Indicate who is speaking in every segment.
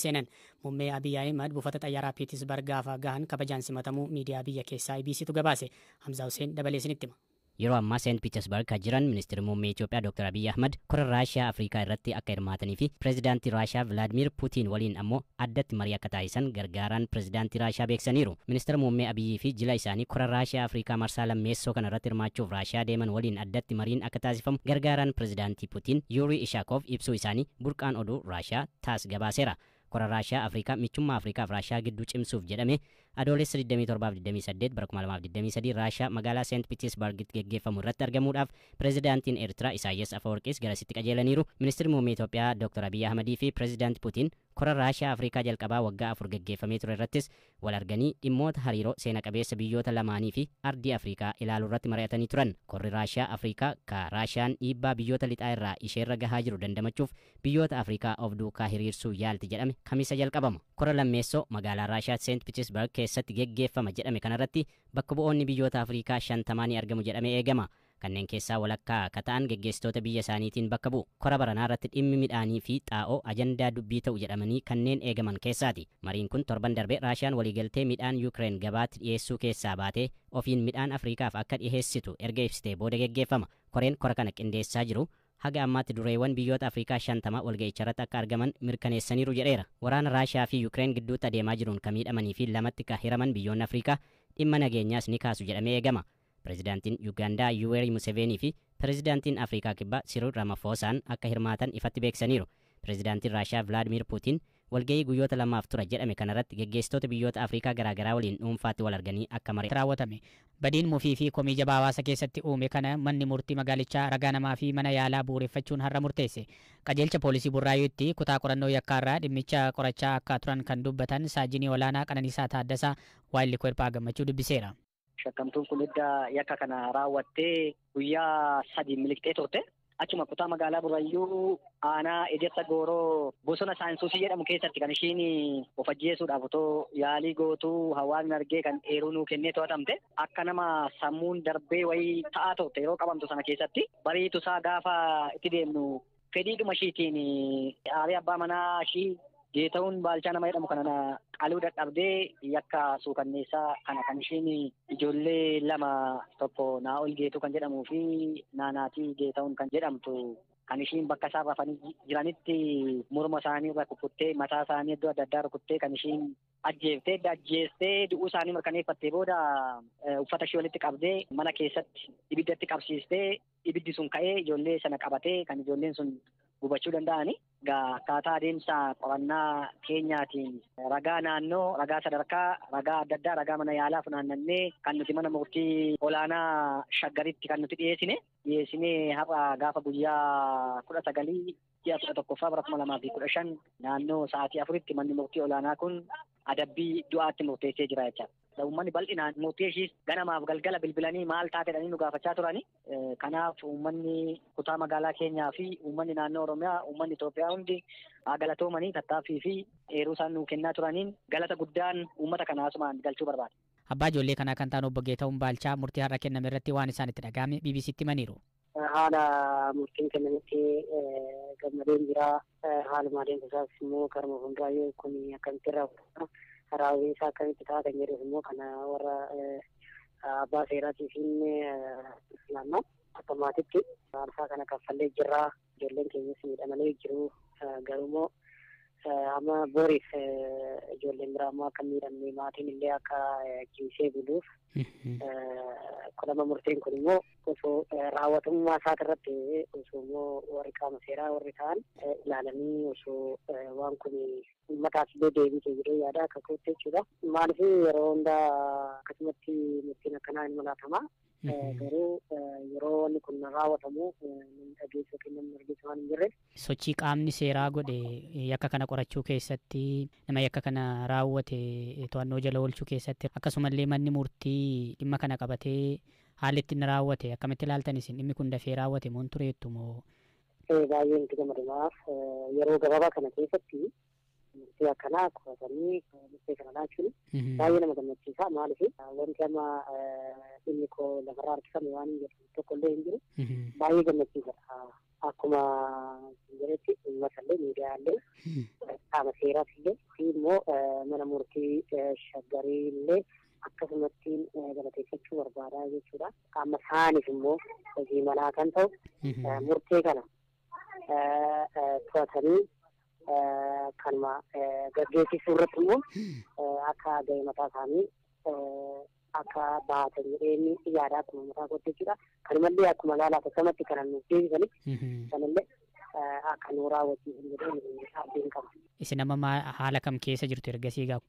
Speaker 1: seenan. Muummee Abiy Ahimad buufata xayyaaraa Piitisbarg gaafa gahan kabajaan simatamuu miidiyaa biyya keessaa IBCtu gabaase. Hamzaa Hussein dabalee isinitti hima.
Speaker 2: Yeroo ammaa Seent Piitersbarg kan jiran ministeerri muummee Itoophiyaa Dr. Abiy Ahmad kora Raashiyaa Afrikaa irratti akka hirmaatanii fi pireezidaantii Raashiyaa Vladimir Puutiin waliin ammoo addatti marii akka taasisan gargaaraan pireezidaantii Raashiyaa beeksaniiru. Ministeera muummee Abiy fi jila isaanii kora Raashiyaa Afrikaa marsaa lammeessoo kana irratti hirmaachuuf Raashiyaa deeman waliin addatti mariin akka taasifamu gargaaraan pireezidaantii Puutiin Yurii Ishakov ibsuu isaanii burqaan oduu Raashiyaa taas gabaaseera. Kora Raashiyaa Afrikaa michummaa Afrikaa fi Raashiyaa gidduu cimsuuf jedhame adoolessa 27-28 bara 2023 Raashiyaa magaalaa Seent Piitersbargitti geggeeffamu irratti argamuudhaaf pireezidaantiin Eertiraa Isaayyaas Afeworqiis garasitti qajeelaniiru. Ministeerri muummee Itoophiyaa Dr. Abiy Ahmadii fi pireezidaantii Puutiin kora Raashiyaa Afrikaa jalqabaa waggaa 4 geggeeffamee ture irrattis wal arganii dhimmoota hariiroo seena qabeessa biyyoota lamaanii fi ardii Afrikaa ilaaluu irratti mari'atanii turan. Korri Raashiyaa Afrikaa ka Raashiyaan dhiibbaa biyyoota lixaa irraa isheerra gahaa jiru dandamachuuf biyyoota Afrikaa of duukaa hiriirsuu yaalti jedhame kamisa jalqabama. Kora lammeessoo magaalaa Raashiyaa Seent Piitersbarg keessatti geggeeffama jedhame kanarratti bakka bu'oonni biyyoota Afrikaa 50 ni argamu jedhamee eegama. Kanneen keessaa walakkaa kata'an geggeessitoota biyya isaaniitiin bakka bu'u. Kora baranaa irratti dhimmi midhaanii fi xaa'oo ajandaa dubbii ta'u jedhamanii kanneen eegaman keessaati. Mariin kun torban darbe Raashiyaan waliigaltee midhaan Yuukireen gabaatti dhiyeessuu keessaa baatee ofiin midhaan Afrikaaf akka dhiyeessitu erga ibsitee booda geggeeffama. Koreen kora kana qindeessaa jiru haga ammaatti dureewwan biyyoota Afrikaa 50 walga'icharratti akka argaman mirkaneessaniiru jedheera. Waraana Raashiyaa fi Yuukireen gidduutti adeemaa jiruun kan miidhamanii fi lamatti kan hiraman biyyoonni Afrikaa dhimma nageenyaas ni kaasu jedhamee eegama. Pireezidaantiin Yuugaandaa Yuwerii Museveenii fi pireezidaantiin Afrikaa Kibbaa Siriil Ramafoosaan akka hirmaatan ifatti beeksaniiru. Pireezidaantiin Raashiyaa Vladimir Puutiin walga'ii guyyoota lamaaf tura jedhame kanarratti geggeessitoota biyyoota Afrikaa garaagaraa waliin dhuunfaatti wal arganii akka marii
Speaker 1: raawwatame. Badiin mufii fi komii jabaa hawaasa keessatti uume kana manni murtii magaalichaa ragaa namaa fi mana yaalaa bu'uureffachuun har'a murteesse. Qajeelcha poolisii Burraayyuutti kutaa qorannoo yakkaarraa dhimmicha qorachaa akka turan kan dubbatan saajinii olaanaa Qananiisaa Taaddasaa waa'illi Kweerphaa Gammachuu dubbiseera.
Speaker 3: Shakkamtuun kun edda yakka kana raawwattee guyyaa 3 miliqxee turte. Achuma kutaa magaalaa Burraayyuu aanaa Ejersa Gooroo bosona Saayinsuusii jedhamu keessatti kan ishiin of ajjeesuudhaaf otoo yaalii gootuu hawaasni argee kan eeruu nuu kennee to'atamte. Akka nama sammuun darbee wayii ta'aa turte yeroo qabamtu sana keessatti bariitu isaa gaafa itti deemnu fedhiidhuma ishiitiin aarii abbaa manaa ishii Geeta'uun Baalchaa nama jedhamu kana qaluu dadhabdee yakka suukanneessaa kana kan ishiin ijoollee lama tokko Naa'ol Geetuu kan jedhamuu fi Naanaatii Geeta'uun kan jedhamtu kan ishiin bakka isaan rafanii jiranitti morma isaanii irra kukuttee mataa isaanii iddoo adda addaa rukuttee kan ishiin ajjeestee du'uu isaanii mirkaneeffattee booda uffata ishee walitti qabdee mana keessatti ibiddatti qabsiistee ibiddi sun ka'ee ijoollee sana qabatee kan ijoolleen sun gubachuu danda'ani. Akkaataa adeemsa qorannaa keenyaatiin ragaa naannoo, ragaa sadarkaa, ragaa adda addaa, ragaa mana yaalaa funaannannee kan nuti mana murtii olaanaa Shaggaritti kan nuti dhiyeessinee har'a gaafa guyyaa 19 ji'a 11ffaa bara 2015 naannoo sa'aatii 4tti manni murtii olaanaa kun adabbii du'aatti murteessee jira jechaadha. Uummanni bal'inaan murtii ishiis ganamaaf galgala bilbilanii maal taatedhanii nu gaafachaa turani. Kanaaf uummanni kutaa magaalaa keenyaa fi uummanni naannoo Oromiyaa, uummanni Itoophiyaa hundi galatoomanii tattaaffii fi eeruu isaan nuu kennaa turaniin galata guddaan uummata kana asumaan galchuu barbaada.
Speaker 1: Abbaa ijoollee kanaa kan ta'an obbo Geeta'uun Baalchaa murtii har'a kenname irratti waan isaan itti dhaga'ame BBCtti himaniiru.
Speaker 4: Haala murtiin kennametti gammadeen jira. Haaluma adeemsisaas immoo karuma hundaayyuu kun akkamitti raawwatama. Raawwiin isaa akkamitti ta'a kan jedhuuf immoo kana warra abbaa seeraatii fi naannoo akka maatiitti aarsaa kana kaffallee jirra. Ijoolleen keenyas miidhamanii jiru. Garuu immoo amma boriif ijoolleen biraa immoo akka miidhamne maatiin illee akka ciisee buluuf qolama murtiin kun immoo osoo raawwatamummaa isaa irratti osoo immoo warri qaama seeraa warri ta'an ilaalanii osoo waan kun uummataaf illee deebisee jedhee yaada akka kootti jechuudha. Maaliif yeroo hundaa akkasumatti murtiin akkanaa hin malaatamaa. Garuu yeroo wanni kun raawwatamu dhageessoo kennamu argisu waan hin jirre.
Speaker 1: Sochii qaamni seeraa godhe yakka kana qorachuu keessatti nama yakka kana raawwate to'annoo jala oolchuu keessatti akkasumallee manni murtii dhimma kana qabatee haalli ittiin raawwate akkamitti ilaaltan isin dhimmi kun dafee raawwate moo tureettu moo?
Speaker 4: Baay'ee nuti gammadamuuf yeroo gabaabaa kana keessatti murtii akkanaa qoratanii murtee kana laachuun baay'ee nama gammachiisa. Maaliif wanti amma dhimmi koo lafarraa harkifame waan hin jedhu tokkollee hin jiru baay'ee gammachiisa. akkuma jiretti masallee miidiyaalee qaama seeraas illee fi immoo mana murtii shaggarii illee akkasumatti galateeffachuu barbaadaa jechuudha. Amma isaanis immoo hojii manaa kan ta'u murtee kana to'atanii kanuma gaggeessisuu irratti immoo akka gahee mataa isaanii akka baatan jedhee yaadaa akkuma mataa kootti jechuudha. Kanumallee akkuma laalaa takkamatti kanan nuuf deebisanii sanallee akka nu raawwachiisan jedhee abdiin qaba.
Speaker 1: Isin amma haala kam keessa jirtu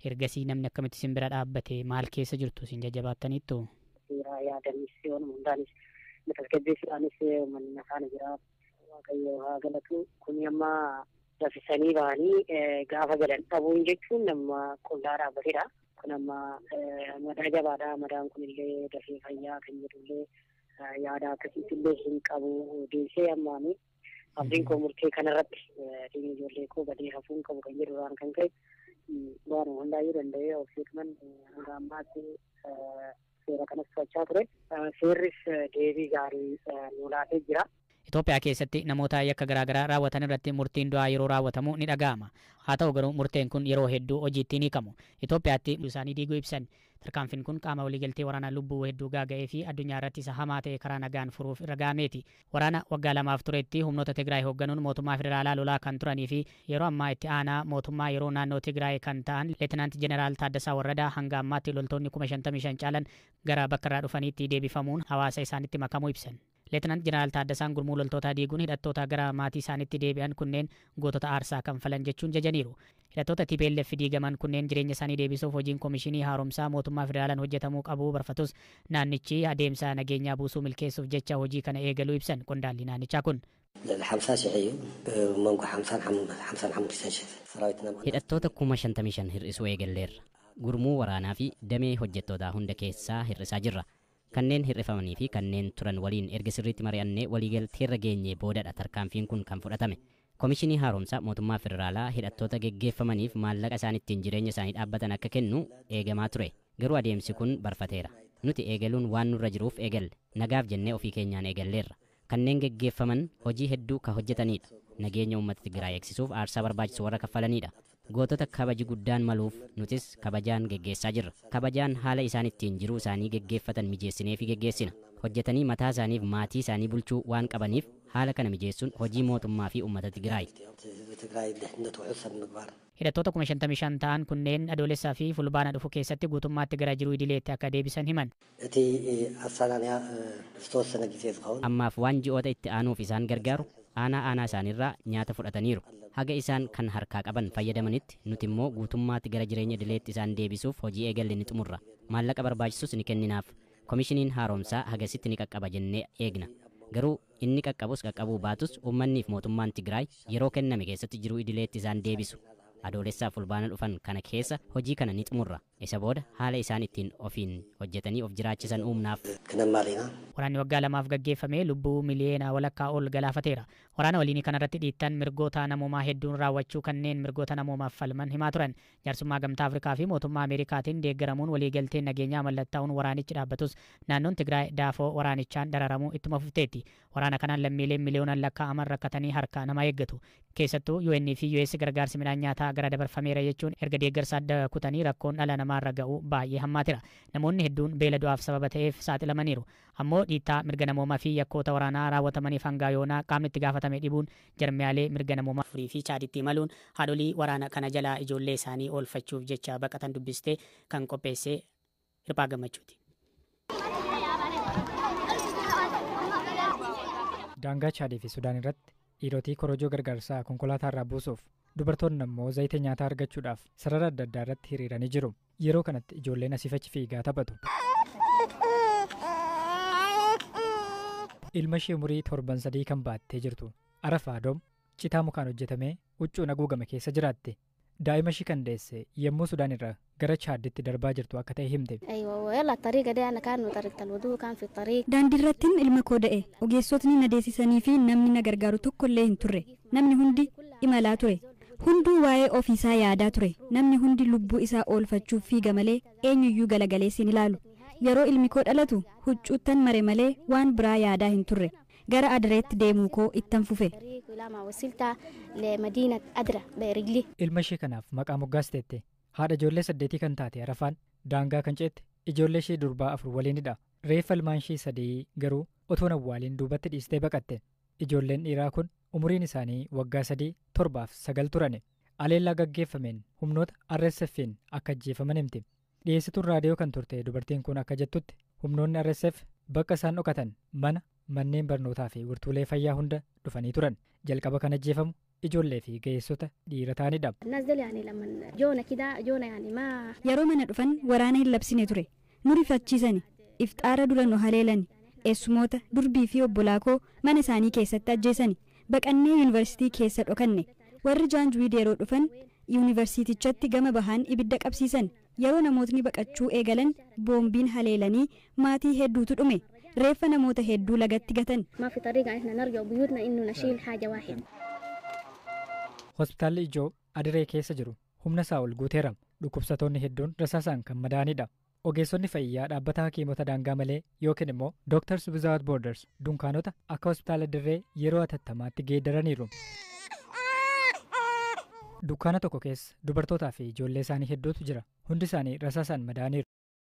Speaker 1: ergasii namni akkamitti isin bira dhaabbate maal keessa jirtu isin jajjabaattaniittu?
Speaker 4: Seera yaadanis hundaanis tasgabbeessuudhaanis uummanni afaan jira. Waaqayyo haa galatu. Kun amma dafisanii bahanii gaafa galan dhabuun jechuun nama qullaa dhaabbatedha. Kun amma madaa jabaadha. Madaan kunillee dafee fayyaa kan jedhullee yaada akkasiitillee hin qabu deebisee ammaanii. Abdiin koo murtee kanarratti dhiirri ijoollee koo badee hafuun qabu kan jedhurraan kan ka'e waan hundaayyuu danda'ee ofiisuman hanga ammaatti seera kanas to'achaa ture. Seerris deebii gaarii nu laatee jira.
Speaker 1: Itoophiyaa keessatti namoota yakka garaagaraa raawwatan irratti murtiin du'aa yeroo raawwatamu ni dhaga'ama. Haa ta'u garuu murteen kun yeroo hedduu hojiitti ni hiikamu. Itoophiyaatti isaanii diiguu ibsan. Tarkaanfiin kun qaama waliigaltee waraanaa lubbuu hedduu gaaga'ee fi addunyaa irratti isa hamaa ta'e karaa nagaan furuuf irra ga'ameeti. Waraana waggaa 2 turetti humnoota Tigraay hoogganuun mootummaa federaalaa lolaa kan turanii fi yeroo ammaa itti aanaa mootummaa yeroo naannoo Tigraay kan ta'an Leetinaanti Jeneraal Taaddasaa Warradaa hanga ammaatti loltoonni 55,000 caalan gara bakka irraa dhufaniitti deebifamuun hawaasa isaanitti makamuu ibsan. Leetinaanti Jeneraal Taaddasaan gurmuu loltootaa diiguun hidhattoota gara maatii isaaniitti deebi'an kunneen gootota aarsaa kan falan jechuun jajaniiru. Hidhattoota TPLF diigaman kunneen jireenya isaanii deebisuuf hojiin komishinii haaromsaa mootummaa federaalaan hojjetamuu qabu barfatus naannichi adeemsa nageenyaa buusuu milkeessuuf jecha hojii kana eegaluu ibsan qondaalli naannichaa kun.
Speaker 2: Hidhattoota 55,000 hir'isuu eegalleerra. Gurmuu waraanaa fi damee hojjettootaa hunda keessaa hir'isaa jirra. Kanneen hir'ifamanii fi kanneen turan waliin erga sirriitti mari'annee waliigalteerra geenyee boodadha tarkaanfiin kun kan fudhatame. Komishinii haaromsaa mootummaa federaalaa hidhattoota geggeeffamaniif maallaqa isaan ittiin jireenya isaanii dhaabbatan akka kennu eegamaa ture. Garuu adeemsi kun barfateera. Nuti eegaluun waan nurra jiruuf eegalle. Nagaaf jennee ofii keenyaan eegalleerra. Kanneen geggeeffaman hojii hedduu ka hojjetanidha. Nageenya uummata Tigraay eegsisuuf aarsaa barbaachisu warra kaffalanidha. Gootota kabaji guddaan maluuf nutis kabajaan geggeessaa jirra. Kabajaan haala isaan ittiin jiruu isaanii geggeeffatan mijeessinee fi geggeessina. Hojjetanii mataa isaaniif maatii isaanii bulchuu waan qabaniif haala kana mijeessuun hojii mootummaa fi uummata Tigraay.
Speaker 1: Hidhattoota 55,000 ta'an kunneen adoolessaa fi fulbaana dhufu keessatti guutummaatti gara jiruu idileetti akka deebisan himan.
Speaker 2: Ammaaf waan ji'oota itti aanuuf isaan gargaaru aanaa isaaniirraa nyaata fudhataniiru. Haga isaan kan harkaa qaban fayyadamanitti nuti immoo guutummaatti gara jireenya idileetti isaan deebisuuf hojii eegalle ni xumurra. Maallaqa barbaachisus ni kenninaaf. Komishiniin haaromsaa hagasitti ni qaqqaba jennee eegna. Garuu inni qaqqabus qaqqabuu baatus uummanniif mootummaan Tigraay yeroo kenname keessatti jiruu idileetti isaan deebisu. Adoolessaa fulbaana dhufan kana keessa hojii kana ni xumurra. Isa booda haala isaan ittiin ofiin hojjetanii of jiraachisan uumnaaf.
Speaker 1: Waraanni waggaa 2 gaggeeffame lubbuu miliyoona walakkaa ol galaafateera. Waraana waliinii kanarratti dhiittan mirgoota namoomaa hedduun raawwachuu kanneen mirgoota namoomaaf falman himaa turan. Jaarsummaa Gamtaa Afrikaa fi mootummaa Ameerikaatiin deeggaramuun waliigalteen nageenyaa mallattaa'uun waraanichi dhaabbatus naannoon Tigraay daafoo waraanichaan dararamuu ittuma fufteetti. Waraana kanaan lammiileen miliyoonaan lakkaa'aman rakkatanii harka namaa eeggatu. Keessattuu UN fi US gargaarsi midhaan nyaataa gara dabarfameera jechuun erga deeggarsa adda kutanii rakkoon dhala namaarra ga'u baay'ee hammaateera. Namoonni hedduun beela du'aaf sababa ta'eef saaxilamaniiru. Ammoo dhiittaa mirga namoomaa fi yakkoota waraanaa raawwatamaniif hanga yoonaa qaamni itti gaafatame dhibuun jarmiyaalee mirga namoomaa furii fi chaaditti imaluun haadholii waraana kana jalaa ijoollee isaanii oolfachuuf jecha baqatan dubbistee kan qopheesse Hirphaa Gammachuuti.
Speaker 5: Daangaa Chaadii fi Sudaan irratti dhiirotii korojoo gargaarsaa konkolaataa irraa buusuuf dubartoonni immoo zayita nyaataa argachuudhaaf sarara adda addaa irratti hiriiranii jiru. Yeroo kanatti ijoolleen asii fachi fiigaa taphatu. Ilma ishee umurii 7 kan baattee jirtu Arafaa Doom citaa mukaan hojjetamee huccuun haguugame keessa jiraatte. Daa'ima ishii kan deesse yommuu Sudaan irraa gara Chaaditti darbaa jirtu akka ta'e himte.
Speaker 6: Daandii irrattiin ilma koo da'e ogeessotni na deessisanii fi namni na gargaaru tokkollee hin turre. Namni hundi imalaa ture. Hunduu waa'ee ofiisaa yaadaa ture. Namni hundi lubbuu isaa oolfachuuf fiiga malee eenyuyyuu galagaleessi hin ilaalu. Yeroo ilmi koo dhalatu huccuuttan mare malee waan biraa yaadaa hin turre. gara Adareetti deemuu koo ittan fufe.
Speaker 5: Ilma ishee kanaaf maqaa moggaasteette. Haadha ijoollee 8 kan taate Arafaan daangaa kan ceette ijoollee ishee durbaa 4 waliinidha. Reeffa ilmaan ishee 3 garuu otoo hin awwaaliin duubatti dhiistee baqatte. Ijoolleen dhiiraa kun umuriin isaanii waggaa 3, 7 fi 9 turani. Aleellaa gaggeeffameen humnoota RSF'n akka ajjeefaman himti. Dhiyeessituun raadiyoo kan turte dubartiin kun akka jettutti humnoonni RSF bakka isaan dhokatan manneen barnootaa fi wirtuulee fayyaa hunda dhufanii turan. Jalqaba kan ajjeefamu ijoollee fi ga'eessota dhiira ta'anidha.
Speaker 6: Yeroo mana dhufan waraana hin labsine ture. Nu rifachiisani. Ifxaara dura nu haleelani. Eessumoota durbii fi obbolaa koo mana isaanii keessatti ajjeesani. Baqannee yuunivarsiitii keessa dhokanne. Warri jaanjuwiid yeroo dhufan yuunivarsiitichatti gama bahaan ibidda qabsiisan. Yeroo namootni baqachuu eegalan boombiin haleelanii maatii hedduutu dhume. Reeffa namoota hedduu lagatti gatan.
Speaker 5: Hospitaalli ijoo Adiree keessa jiru humna isaa ol guuteera. Dhukkubsatoonni hedduun rasaasaan kan madaa'anidha. Ogeessonni fayyaa dhaabbata hakiimota daangaa malee yookiin immoo Doctors Without Borders dunkaanota akka hospitaala Dirree yeroo atattamaatti geeddaraniiru. Dukkaana tokko keessa dubartootaa fi ijoollee isaanii hedduutu jira. Hundi isaanii rasaasaan madaa'aniiru.